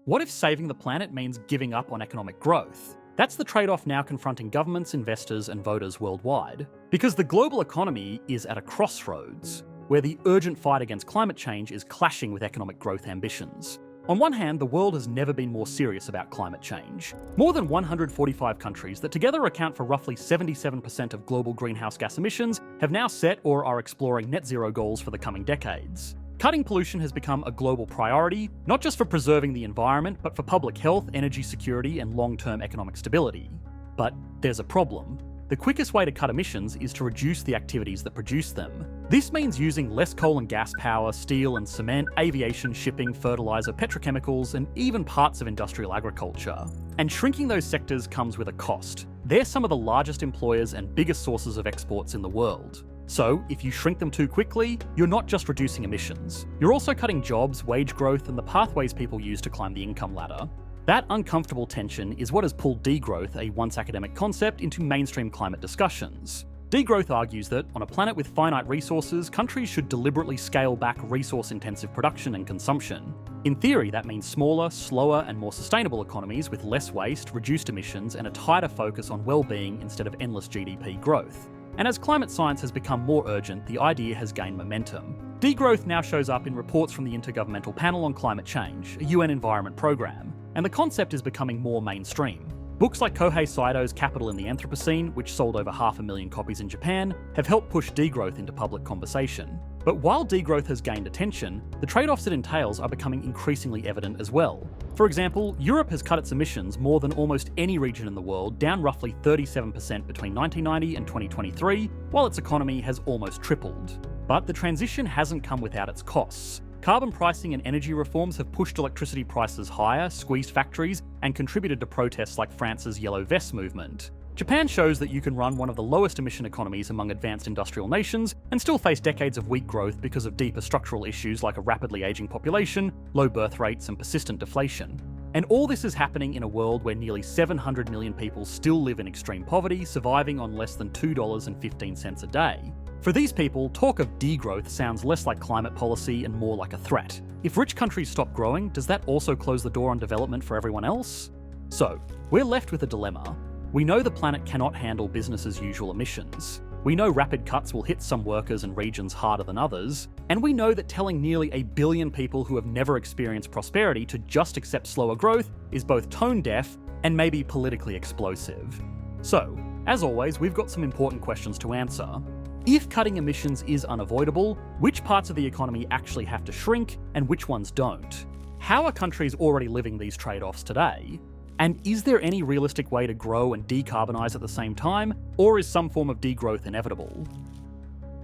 What if saving the planet means giving up on economic growth? That's the trade-off now confronting governments, investors, and voters worldwide. Because the global economy is at a crossroads, where the urgent fight against climate change is clashing with economic growth ambitions. On one hand, the world has never been more serious about climate change. More than 145 countries that together account for roughly 77% of global greenhouse gas emissions have now set or are exploring net zero goals for the coming decades. Cutting pollution has become a global priority, not just for preserving the environment, but for public health, energy security, and long-term economic stability. But there's a problem. The quickest way to cut emissions is to reduce the activities that produce them. This means using less coal and gas power, steel and cement, aviation, shipping, fertiliser, petrochemicals, and even parts of industrial agriculture. And shrinking those sectors comes with a cost. They're some of the largest employers and biggest sources of exports in the world. So, if you shrink them too quickly, you're not just reducing emissions. You're also cutting jobs, wage growth, and the pathways people use to climb the income ladder. That uncomfortable tension is what has pulled degrowth, a once academic concept, into mainstream climate discussions. Degrowth argues that, on a planet with finite resources, countries should deliberately scale back resource-intensive production and consumption. In theory, that means smaller, slower, and more sustainable economies with less waste, reduced emissions, and a tighter focus on well-being instead of endless GDP growth. And as climate science has become more urgent, the idea has gained momentum. Degrowth now shows up in reports from the Intergovernmental Panel on Climate Change, a UN environment program, and the concept is becoming more mainstream. Books like Kohei Saito's Capital in the Anthropocene, which sold over 500,000 copies in Japan, have helped push degrowth into public conversation. But while degrowth has gained attention, the trade-offs it entails are becoming increasingly evident as well. For example, Europe has cut its emissions more than almost any region in the world, down roughly 37% between 1990 and 2023, while its economy has almost tripled. But the transition hasn't come without its costs. Carbon pricing and energy reforms have pushed electricity prices higher, squeezed factories, and contributed to protests like France's Yellow Vest movement. Japan shows that you can run one of the lowest emission economies among advanced industrial nations and still face decades of weak growth because of deeper structural issues like a rapidly aging population, low birth rates, and persistent deflation. And all this is happening in a world where nearly 700 million people still live in extreme poverty, surviving on less than $2.15 a day. For these people, talk of degrowth sounds less like climate policy and more like a threat. If rich countries stop growing, does that also close the door on development for everyone else? So, we're left with a dilemma. We know the planet cannot handle business as usual emissions. We know rapid cuts will hit some workers and regions harder than others. And we know that telling nearly 1 billion people who have never experienced prosperity to just accept slower growth is both tone-deaf and maybe politically explosive. So, as always, we've got some important questions to answer. If cutting emissions is unavoidable, which parts of the economy actually have to shrink and which ones don't? How are countries already living these trade-offs today? And is there any realistic way to grow and decarbonise at the same time, or is some form of degrowth inevitable?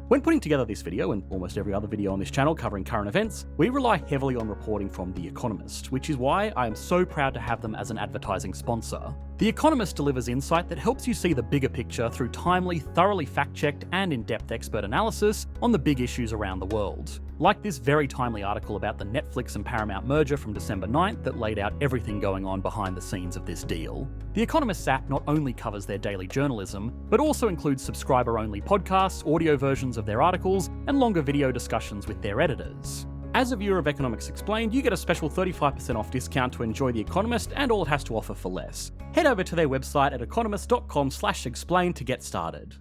When putting together this video, and almost every other video on this channel covering current events, we rely heavily on reporting from The Economist, which is why I am so proud to have them as an advertising sponsor. The Economist delivers insight that helps you see the bigger picture through timely, thoroughly fact-checked and in-depth expert analysis on the big issues around the world. Like this very timely article about the Netflix and Paramount merger from December 9th that laid out everything going on behind the scenes of this deal. The Economist's app not only covers their daily journalism, but also includes subscriber-only podcasts, audio versions of their articles, and longer video discussions with their editors. As a viewer of Economics Explained, you get a special 35% off discount to enjoy The Economist and all it has to offer for less. Head over to their website at economist.com/explain to get started.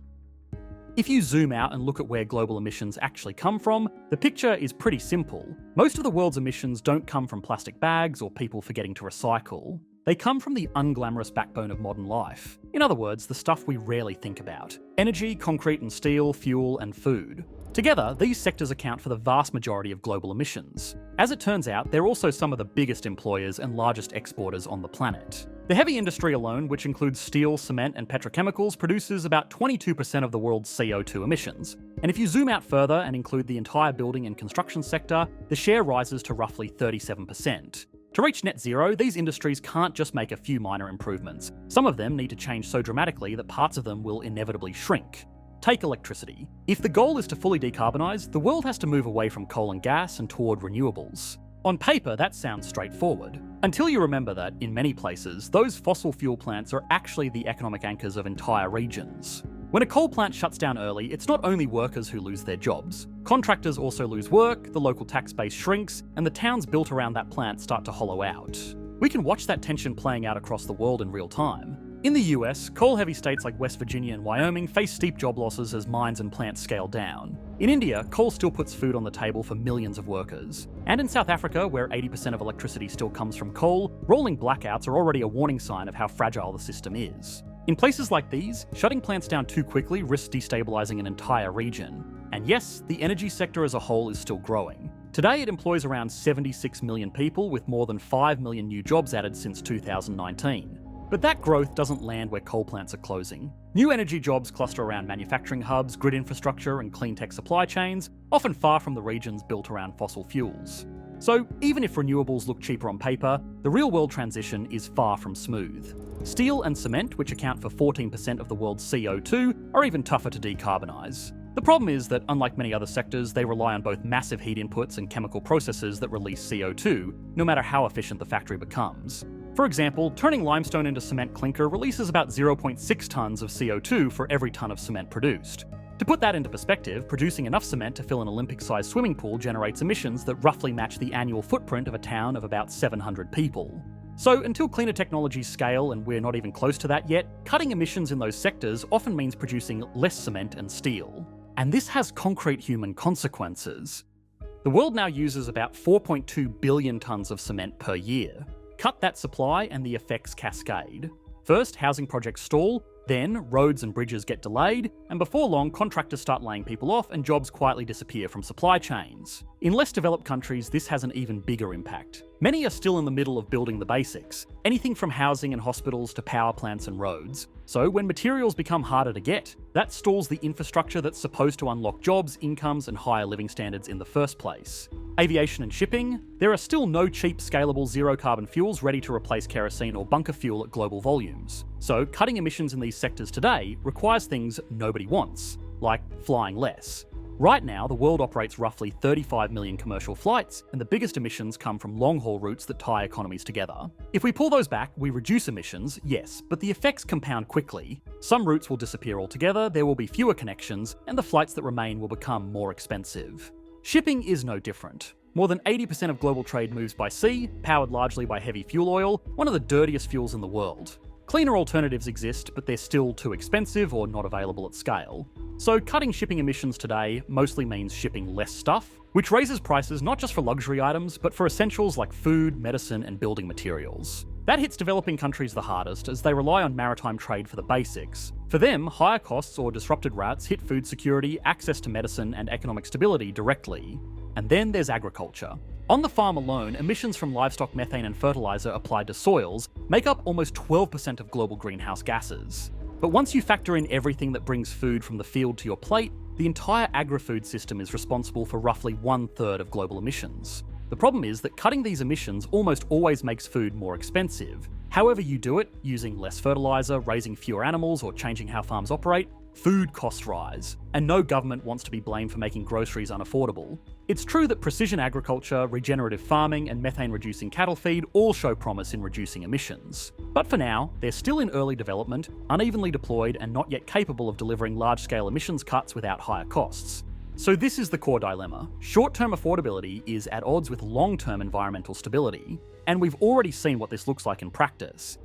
If you zoom out and look at where global emissions actually come from, the picture is pretty simple. Most of the world's emissions don't come from plastic bags or people forgetting to recycle. They come from the unglamorous backbone of modern life. In other words, the stuff we rarely think about. Energy, concrete and steel, fuel and food. Together, these sectors account for the vast majority of global emissions. As it turns out, they're also some of the biggest employers and largest exporters on the planet. The heavy industry alone, which includes steel, cement and petrochemicals, produces about 22% of the world's CO2 emissions. And if you zoom out further and include the entire building and construction sector, the share rises to roughly 37%. To reach net zero, these industries can't just make a few minor improvements. Some of them need to change so dramatically that parts of them will inevitably shrink. Take electricity. If the goal is to fully decarbonise, the world has to move away from coal and gas and toward renewables. On paper, that sounds straightforward. Until you remember that, in many places, those fossil fuel plants are actually the economic anchors of entire regions. When a coal plant shuts down early, it's not only workers who lose their jobs. Contractors also lose work, the local tax base shrinks, and the towns built around that plant start to hollow out. We can watch that tension playing out across the world in real time. In the US, coal-heavy states like West Virginia and Wyoming face steep job losses as mines and plants scale down. In India, coal still puts food on the table for millions of workers. And in South Africa, where 80% of electricity still comes from coal, rolling blackouts are already a warning sign of how fragile the system is. In places like these, shutting plants down too quickly risks destabilising an entire region. And yes, the energy sector as a whole is still growing. Today it employs around 76 million people, with more than 5 million new jobs added since 2019. But that growth doesn't land where coal plants are closing. New energy jobs cluster around manufacturing hubs, grid infrastructure and clean tech supply chains, often far from the regions built around fossil fuels. So even if renewables look cheaper on paper, the real-world transition is far from smooth. Steel and cement, which account for 14% of the world's CO2, are even tougher to decarbonise. The problem is that, unlike many other sectors, they rely on both massive heat inputs and chemical processes that release CO2, no matter how efficient the factory becomes. For example, turning limestone into cement clinker releases about 0.6 tonnes of CO2 for every tonne of cement produced. To put that into perspective, producing enough cement to fill an Olympic-sized swimming pool generates emissions that roughly match the annual footprint of a town of about 700 people. So until cleaner technologies scale, and we're not even close to that yet, cutting emissions in those sectors often means producing less cement and steel. And this has concrete human consequences. The world now uses about 4.2 billion tonnes of cement per year. Cut that supply and the effects cascade. First, housing projects stall, then roads and bridges get delayed, and before long, contractors start laying people off and jobs quietly disappear from supply chains. In less developed countries, this has an even bigger impact. Many are still in the middle of building the basics, anything from housing and hospitals to power plants and roads. So when materials become harder to get, that stalls the infrastructure that's supposed to unlock jobs, incomes, and higher living standards in the first place. Aviation and shipping, there are still no cheap, scalable, zero-carbon fuels ready to replace kerosene or bunker fuel at global volumes. So cutting emissions in these sectors today requires things nobody wants, like flying less. Right now, the world operates roughly 35 million commercial flights, and the biggest emissions come from long-haul routes that tie economies together. If we pull those back, we reduce emissions, yes, but the effects compound quickly. Some routes will disappear altogether, there will be fewer connections, and the flights that remain will become more expensive. Shipping is no different. More than 80% of global trade moves by sea, powered largely by heavy fuel oil, one of the dirtiest fuels in the world. Cleaner alternatives exist, but they're still too expensive or not available at scale. So cutting shipping emissions today mostly means shipping less stuff, which raises prices not just for luxury items, but for essentials like food, medicine, and building materials. That hits developing countries the hardest, as they rely on maritime trade for the basics. For them, higher costs or disrupted routes hit food security, access to medicine, and economic stability directly. And then there's agriculture. On the farm alone, emissions from livestock methane and fertiliser applied to soils make up almost 12% of global greenhouse gases. But once you factor in everything that brings food from the field to your plate, the entire agri-food system is responsible for roughly 1/3 of global emissions. The problem is that cutting these emissions almost always makes food more expensive. However you do it, using less fertiliser, raising fewer animals, or changing how farms operate, food costs rise, and no government wants to be blamed for making groceries unaffordable. It's true that precision agriculture, regenerative farming, and methane-reducing cattle feed all show promise in reducing emissions. But for now, they're still in early development, unevenly deployed, and not yet capable of delivering large-scale emissions cuts without higher costs. So this is the core dilemma. Short-term affordability is at odds with long-term environmental stability, and we've already seen what this looks like in practice.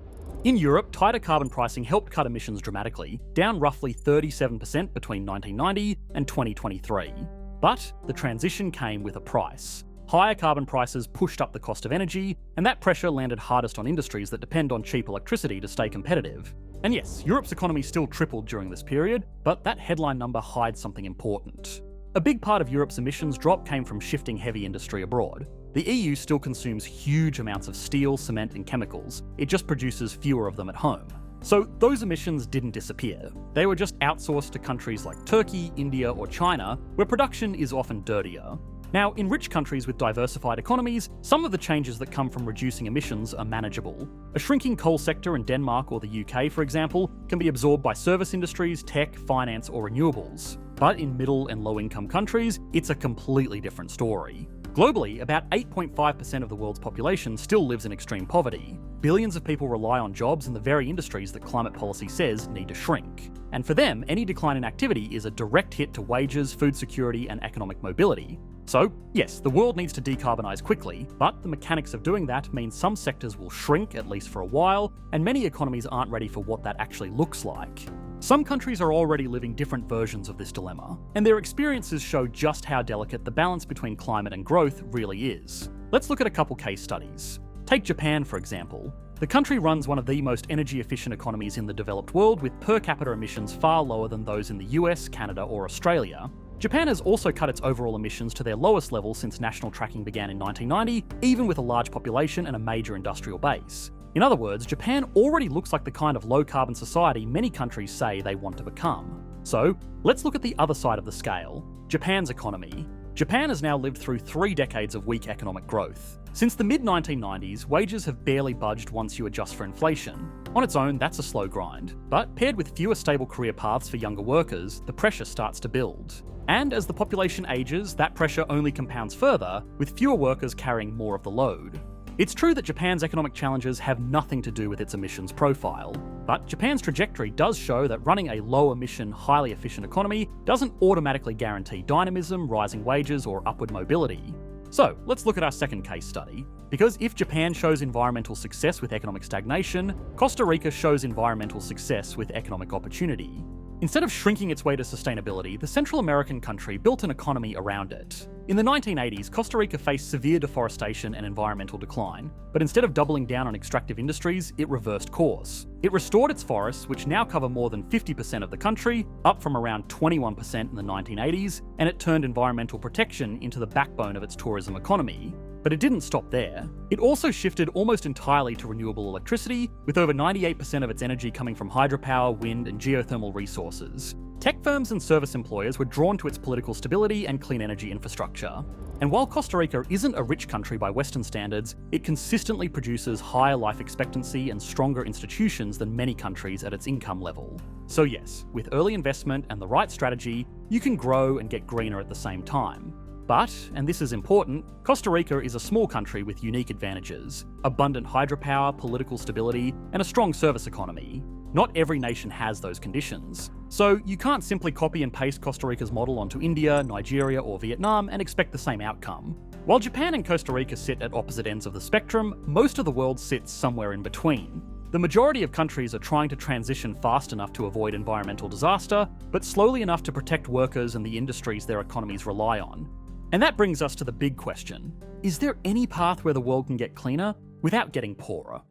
In Europe, tighter carbon pricing helped cut emissions dramatically, down roughly 37% between 1990 and 2023. But the transition came with a price. Higher carbon prices pushed up the cost of energy, and that pressure landed hardest on industries that depend on cheap electricity to stay competitive. And yes, Europe's economy still tripled during this period, but that headline number hides something important. A big part of Europe's emissions drop came from shifting heavy industry abroad. The EU still consumes huge amounts of steel, cement, and chemicals. It just produces fewer of them at home. So those emissions didn't disappear. They were just outsourced to countries like Turkey, India, or China, where production is often dirtier. Now, in rich countries with diversified economies, some of the changes that come from reducing emissions are manageable. A shrinking coal sector in Denmark or the UK, for example, can be absorbed by service industries, tech, finance, or renewables. But in middle and low-income countries, it's a completely different story. Globally, about 8.5% of the world's population still lives in extreme poverty. Billions of people rely on jobs in the very industries that climate policy says need to shrink. And for them, any decline in activity is a direct hit to wages, food security, and economic mobility. So, yes, the world needs to decarbonise quickly, but the mechanics of doing that means some sectors will shrink, at least for a while, and many economies aren't ready for what that actually looks like. Some countries are already living different versions of this dilemma, and their experiences show just how delicate the balance between climate and growth really is. Let's look at a couple case studies. Take Japan, for example. The country runs one of the most energy-efficient economies in the developed world, with per capita emissions far lower than those in the US, Canada, or Australia. Japan has also cut its overall emissions to their lowest level since national tracking began in 1990, even with a large population and a major industrial base. In other words, Japan already looks like the kind of low-carbon society many countries say they want to become. So, let's look at the other side of the scale, Japan's economy. Japan has now lived through 3 decades of weak economic growth. Since the mid-1990s, wages have barely budged once you adjust for inflation. On its own, that's a slow grind, but paired with fewer stable career paths for younger workers, the pressure starts to build. And as the population ages, that pressure only compounds further, with fewer workers carrying more of the load. It's true that Japan's economic challenges have nothing to do with its emissions profile, but Japan's trajectory does show that running a low-emission, highly efficient economy doesn't automatically guarantee dynamism, rising wages, or upward mobility. So, let's look at our second case study. Because if Japan shows environmental success with economic stagnation, Costa Rica shows environmental success with economic opportunity. Instead of shrinking its way to sustainability, the Central American country built an economy around it. In the 1980s, Costa Rica faced severe deforestation and environmental decline, but instead of doubling down on extractive industries, it reversed course. It restored its forests, which now cover more than 50% of the country, up from around 21% in the 1980s, and it turned environmental protection into the backbone of its tourism economy. But it didn't stop there. It also shifted almost entirely to renewable electricity, with over 98% of its energy coming from hydropower, wind, and geothermal resources. Tech firms and service employers were drawn to its political stability and clean energy infrastructure. And while Costa Rica isn't a rich country by Western standards, it consistently produces higher life expectancy and stronger institutions than many countries at its income level. So yes, with early investment and the right strategy, you can grow and get greener at the same time. But, and this is important, Costa Rica is a small country with unique advantages: abundant hydropower, political stability, and a strong service economy. Not every nation has those conditions. So you can't simply copy and paste Costa Rica's model onto India, Nigeria, or Vietnam and expect the same outcome. While Japan and Costa Rica sit at opposite ends of the spectrum, most of the world sits somewhere in between. The majority of countries are trying to transition fast enough to avoid environmental disaster, but slowly enough to protect workers and the industries their economies rely on. And that brings us to the big question: is there any path where the world can get cleaner without getting poorer?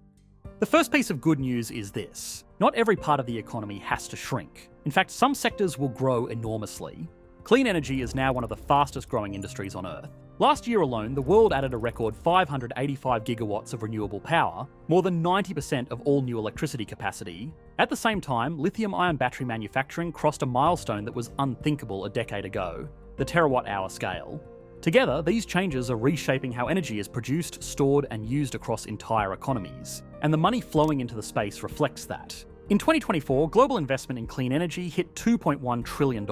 The first piece of good news is this: not every part of the economy has to shrink. In fact, some sectors will grow enormously. Clean energy is now one of the fastest growing industries on Earth. Last year alone, the world added a record 585 gigawatts of renewable power, more than 90% of all new electricity capacity. At the same time, lithium-ion battery manufacturing crossed a milestone that was unthinkable a decade ago: the terawatt-hour scale. Together, these changes are reshaping how energy is produced, stored, and used across entire economies. And the money flowing into the space reflects that. In 2024, global investment in clean energy hit $2.1 trillion,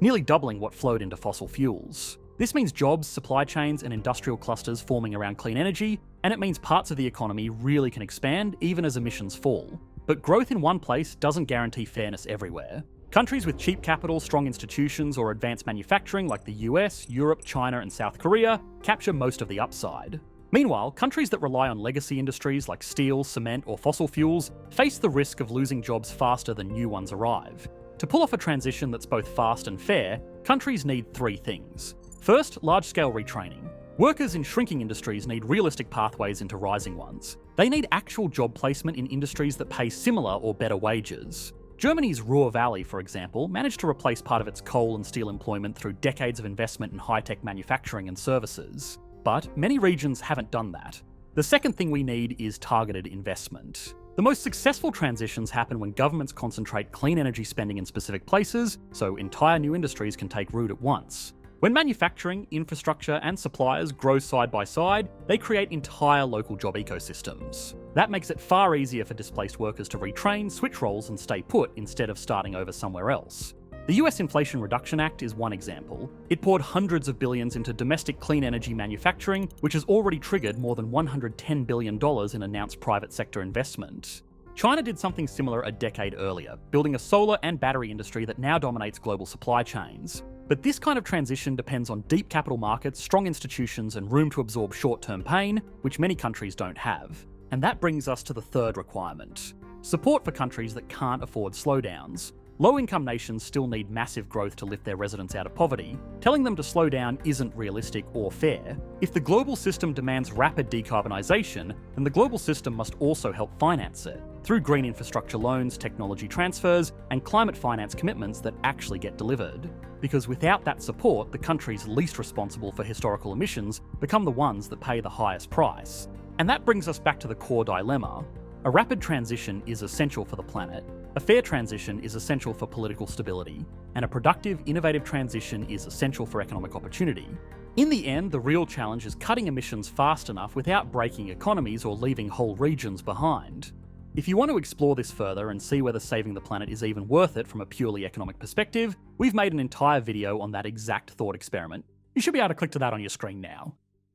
nearly doubling what flowed into fossil fuels. This means jobs, supply chains, and industrial clusters forming around clean energy, and it means parts of the economy really can expand even as emissions fall. But growth in one place doesn't guarantee fairness everywhere. Countries with cheap capital, strong institutions, or advanced manufacturing like the US, Europe, China, and South Korea capture most of the upside. Meanwhile, countries that rely on legacy industries like steel, cement, or fossil fuels face the risk of losing jobs faster than new ones arrive. To pull off a transition that's both fast and fair, countries need 3 things. First, large-scale retraining. Workers in shrinking industries need realistic pathways into rising ones. They need actual job placement in industries that pay similar or better wages. Germany's Ruhr Valley, for example, managed to replace part of its coal and steel employment through decades of investment in high-tech manufacturing and services. But many regions haven't done that. The second thing we need is targeted investment. The most successful transitions happen when governments concentrate clean energy spending in specific places, so entire new industries can take root at once. When manufacturing, infrastructure, and suppliers grow side by side, they create entire local job ecosystems. That makes it far easier for displaced workers to retrain, switch roles, and stay put instead of starting over somewhere else. The US Inflation Reduction Act is one example. It poured hundreds of billions into domestic clean energy manufacturing, which has already triggered more than $110 billion in announced private sector investment. China did something similar a decade earlier, building a solar and battery industry that now dominates global supply chains. But this kind of transition depends on deep capital markets, strong institutions, and room to absorb short-term pain, which many countries don't have. And that brings us to the third requirement: support for countries that can't afford slowdowns. Low-income nations still need massive growth to lift their residents out of poverty. Telling them to slow down isn't realistic or fair. If the global system demands rapid decarbonisation, then the global system must also help finance it, through green infrastructure loans, technology transfers, and climate finance commitments that actually get delivered. Because without that support, the countries least responsible for historical emissions become the ones that pay the highest price. And that brings us back to the core dilemma. A rapid transition is essential for the planet. A fair transition is essential for political stability, and a productive, innovative transition is essential for economic opportunity. In the end, the real challenge is cutting emissions fast enough without breaking economies or leaving whole regions behind. If you want to explore this further and see whether saving the planet is even worth it from a purely economic perspective, we've made an entire video on that exact thought experiment. You should be able to click to that on your screen now.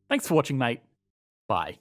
Thanks for watching, mate. Bye.